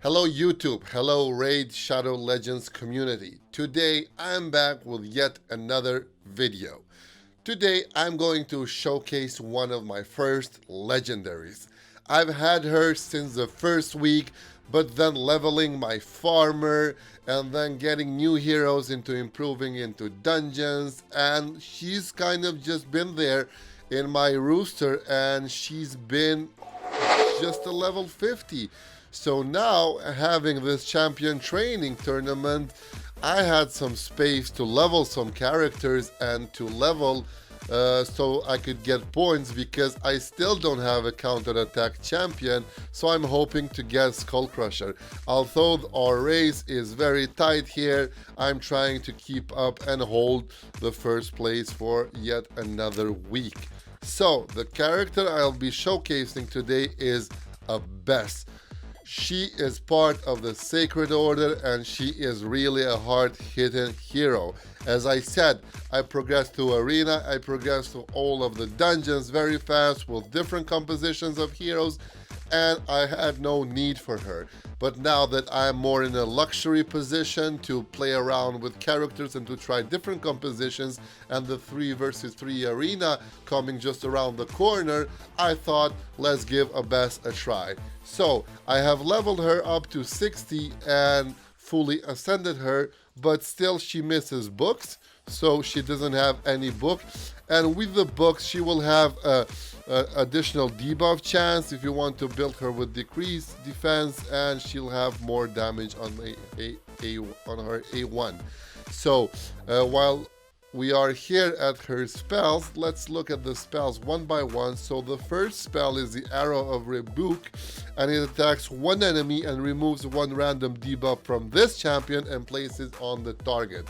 Hello YouTube, hello Raid Shadow Legends community. Today I'm back with yet another video. Today I'm going to showcase one of my first legendaries. I've had her since the first week, but then leveling my farmer and then getting new heroes into improving into dungeons, and she's kind of just been there in my rooster and she's been just a level 50. So now, having this champion training tournament, I had some space to level some characters and to level so I could get points, because I still don't have a counter-attack champion, so I'm hoping to get Skull Crusher. Although our race is very tight here, I'm trying to keep up and hold the first place for yet another week. So, the character I'll be showcasing today is Abbess. She is part of the Sacred Order and she is really a hard-hitting hero. As I said, I progressed through Arena, I progressed through all of the dungeons very fast with different compositions of heroes, and I had no need for her. But now that I'm more in a luxury position to play around with characters and to try different compositions, and the 3 versus 3 arena coming just around the corner, I thought, let's give Abbess a try. So I have leveled her up to 60 and fully ascended her, but still she misses books, so she doesn't have any book. And with the books she will have a additional debuff chance if you want to build her with decreased defense, and she'll have more damage on on her A1. So while we are here at her spells, let's look at the spells one by one. So the first spell is the Arrow of Rebuke, and it attacks one enemy and removes one random debuff from this champion and places on the target.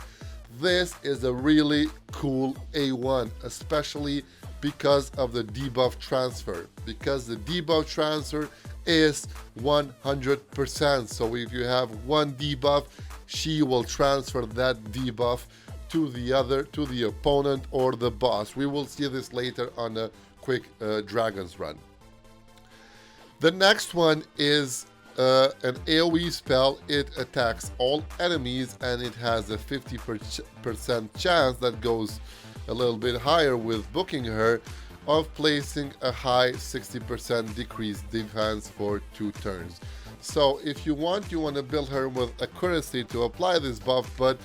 This is a really cool A1, especially because of the debuff transfer, because the debuff transfer is 100%. So if you have one debuff, she will transfer that debuff to the opponent or the boss. We will see this later on a quick Dragon's Run. The next one is an AoE spell. It attacks all enemies and it has a 50% chance, that goes a little bit higher with booking her, of placing a high 60% decreased defense for 2 turns. So if you want to build her with accuracy to apply this buff, but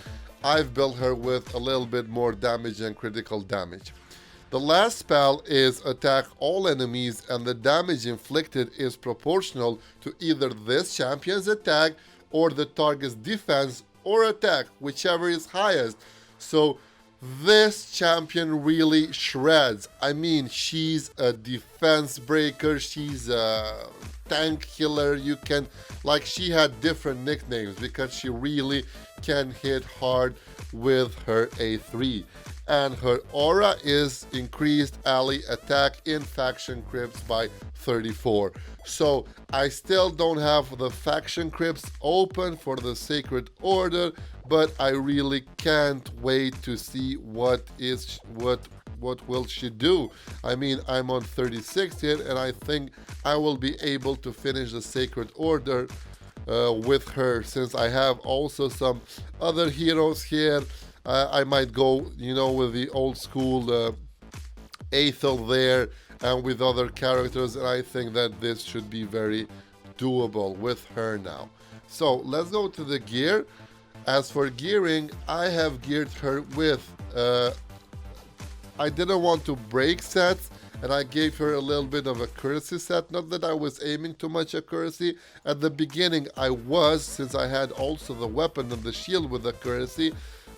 I've built her with a little bit more damage and critical damage. The last spell is attack all enemies, and the damage inflicted is proportional to either this champion's attack or the target's defense or attack, whichever is highest. So this champion really shreds. I mean, she's a defense breaker, she's a tank killer. You can, like, she had different nicknames because she really can hit hard with her A3. And her aura is increased ally attack in faction crypts by 34. So I still don't have the faction crypts open for the Sacred Order, but I really can't wait to see what will she do. I mean, I'm on 36 here, and I think I will be able to finish the Sacred Order with her, since I have also some other heroes here. I might go, with the old school Aethel there and with other characters, and I think that this should be very doable with her now. So let's go to the gear. As for gearing, I have geared her with, I didn't want to break sets, and I gave her a little bit of accuracy set. Not that I was aiming too much accuracy. At the beginning I was, since I had also the weapon and the shield with accuracy,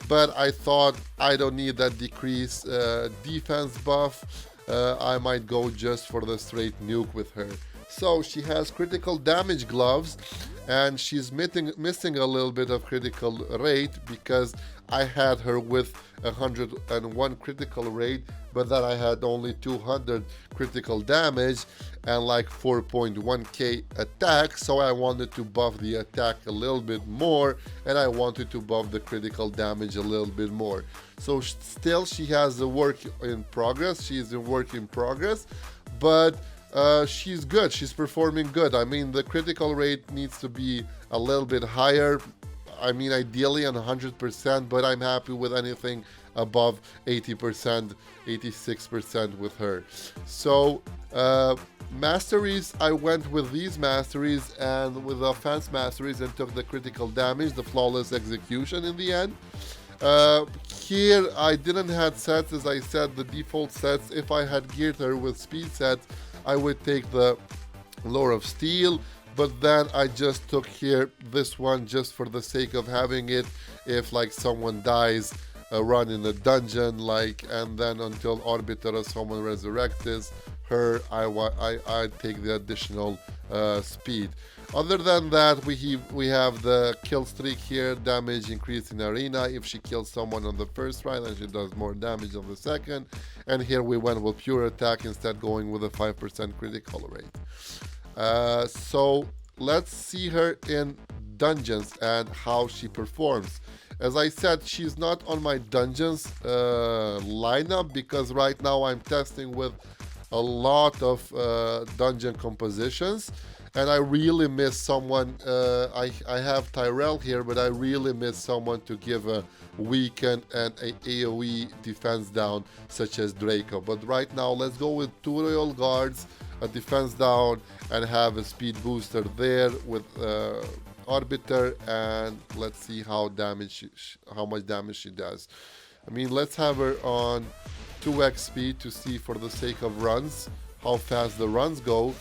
but I thought I don't need that decreased defense buff. I might go just for the straight nuke with her. So she has critical damage gloves, and she's missing a little bit of critical rate, because I had her with 101 critical rate, but then I had only 200 critical damage and like 4.1k attack, so I wanted to buff the attack a little bit more, and I wanted to buff the critical damage a little bit more. So still she has a work in progress, she's a work in progress, but she's good, she's performing good. I mean, the critical rate needs to be a little bit higher. I mean, ideally on 100%, but I'm happy with anything above 80%, 86% with her. So, masteries, I went with these masteries and with the offense masteries and took the critical damage, the flawless execution in the end. Here I didn't have sets, as I said, the default sets. If I had geared her with speed sets, I would take the Lore of Steel, but then I just took here this one just for the sake of having it. If like someone dies, run in a dungeon, like, and then until Arbiter or someone resurrects her, I take the additional speed. Other than that, we have the kill streak here, damage increase in arena. If she kills someone on the first try, then she does more damage on the second. And here we went with pure attack instead, going with a 5% critical rate. So let's see her in dungeons and how she performs. As I said, she's not on my dungeons lineup because right now I'm testing with a lot of dungeon compositions, and I really miss someone. I have Tyrell here, but I really miss someone to give a weaken and a AoE defense down, such as Draco. But right now, let's go with 2 Royal Guards, a defense down, and have a speed booster there with Arbiter, and let's see how much damage she does. I mean, let's have her on 2x speed to see, for the sake of runs, how fast the runs go.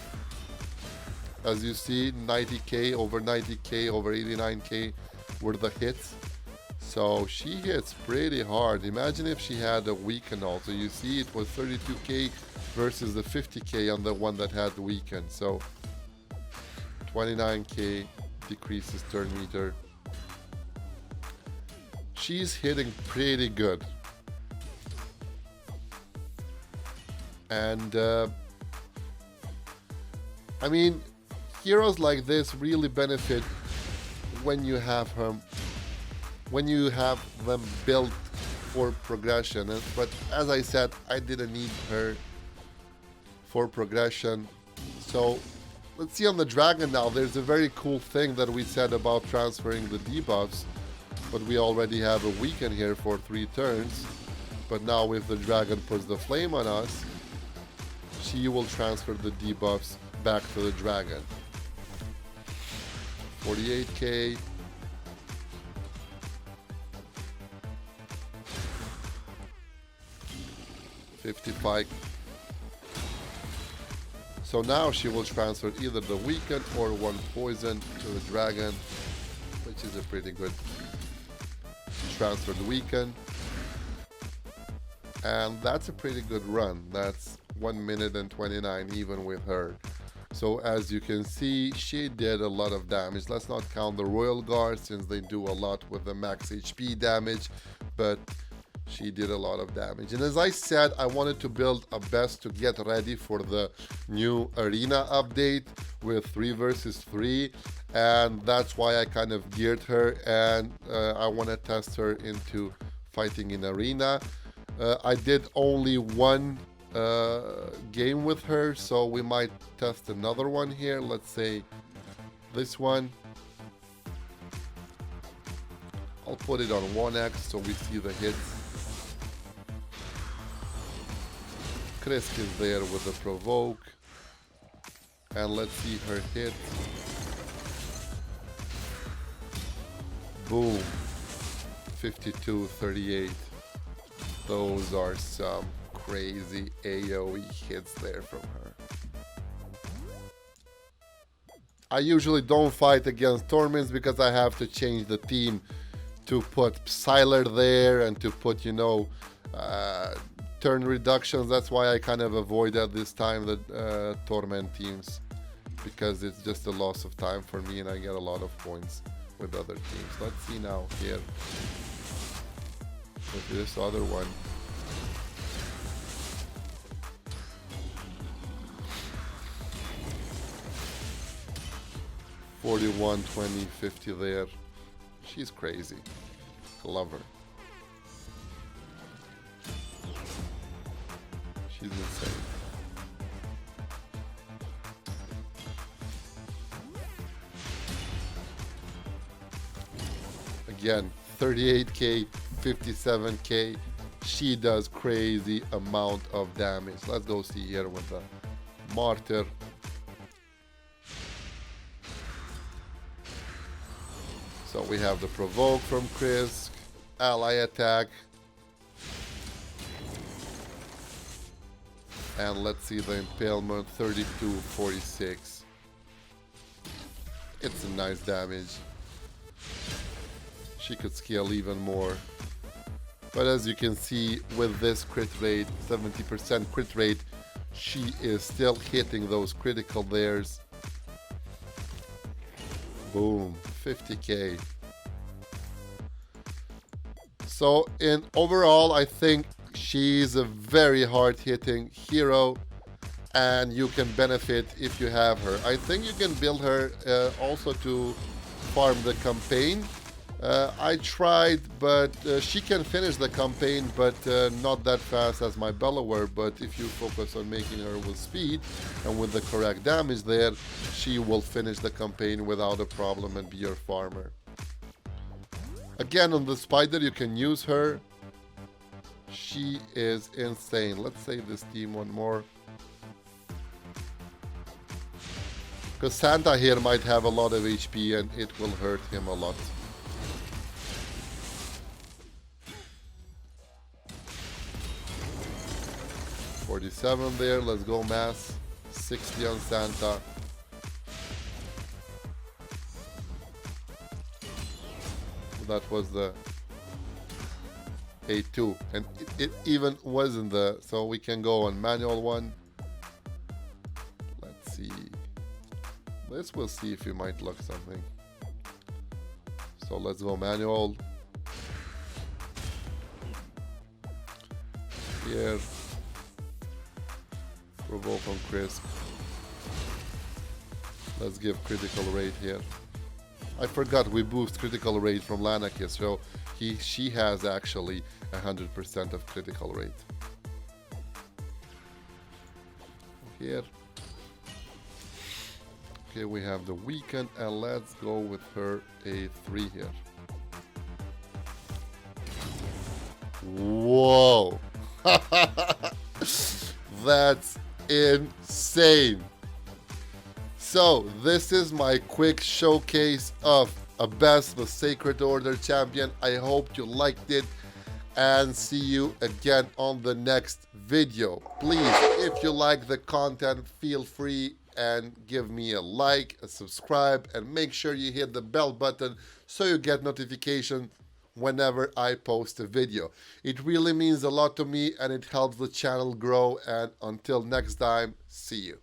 As you see, 90k, over 90k, over 89k were the hits. So she hits pretty hard. Imagine if she had a weaken also. You see, it was 32k versus the 50k on the one that had the weaken. So 29k decreases turn meter. She's hitting pretty good. And I mean, heroes like this really benefit when you have them built for progression. But as I said, I didn't need her for progression. So let's see on the dragon now. There's a very cool thing that we said about transferring the debuffs, but we already have a weaken here for 3 turns. But now if the dragon puts the flame on us, she will transfer the debuffs back to the dragon. 48k. $55. So now she will transfer either the weaken or 1 poison to the dragon, which is a pretty good transferred weaken. And that's a pretty good run. That's 1 minute and 29 even with her. So as you can see, she did a lot of damage. Let's not count the Royal Guard since they do a lot with the max HP damage, but she did a lot of damage. And as I said, I wanted to build Abbess to get ready for the new arena update with 3 versus 3, and that's why I kind of geared her, and I want to test her into fighting in arena. I did only 1 game with her, so we might test another one here. Let's say this one. I'll put it on 1x so we see the hits. Krisk is there with the provoke, and let's see her hit. Boom. 52, 38. Those are some crazy AoE hits there from her. I usually don't fight against Torments because I have to change the team to put Psyler there and to put, you know, turn reductions. That's why I kind of avoid at this time the Torment teams, because it's just a loss of time for me and I get a lot of points with other teams. Let's see now here with this other one. $41, $20, $50 there. She's crazy. I love her. She's insane. again, 38k, 57k. She does crazy amount of damage. Let's go see here with the Martyr. So we have the Provoke from Krisk, Ally Attack, and let's see the Impalement, 3246. It's a nice damage. She could scale even more. But as you can see, with this crit rate, 70% crit rate, she is still hitting those critical dares. Boom, 50k. So in overall, I think she's a very hard-hitting hero, and you can benefit if you have her. I think you can build her also to farm the campaign. I tried, but she can finish the campaign, but not that fast as my Bellower. But if you focus on making her with speed and with the correct damage there, she will finish the campaign without a problem and be your farmer. Again, on the Spider, you can use her. She is insane. Let's save this team one more. Because Santa here might have a lot of HP and it will hurt him a lot. $47 there, let's go mass. 60 on Santa. That was the A2, and it even wasn't the, so we can go on manual one. Let's see. This we'll see if we might look something. So let's go manual. Here. Provoke on Crisp. Let's give critical rate here. I forgot we boost critical rate from Lanakis, so she has actually 100% of critical rate. Here. Okay, we have the Weekend, and let's go with her A3 here. Whoa! That's insane! So, this is my quick showcase of Abbess, the Sacred Order champion. I hope you liked it, and see you again on the next video. Please, if you like the content, feel free and give me a like, a subscribe, and make sure you hit the bell button so you get notification whenever I post a video. It really means a lot to me and it helps the channel grow, and until next time, see you.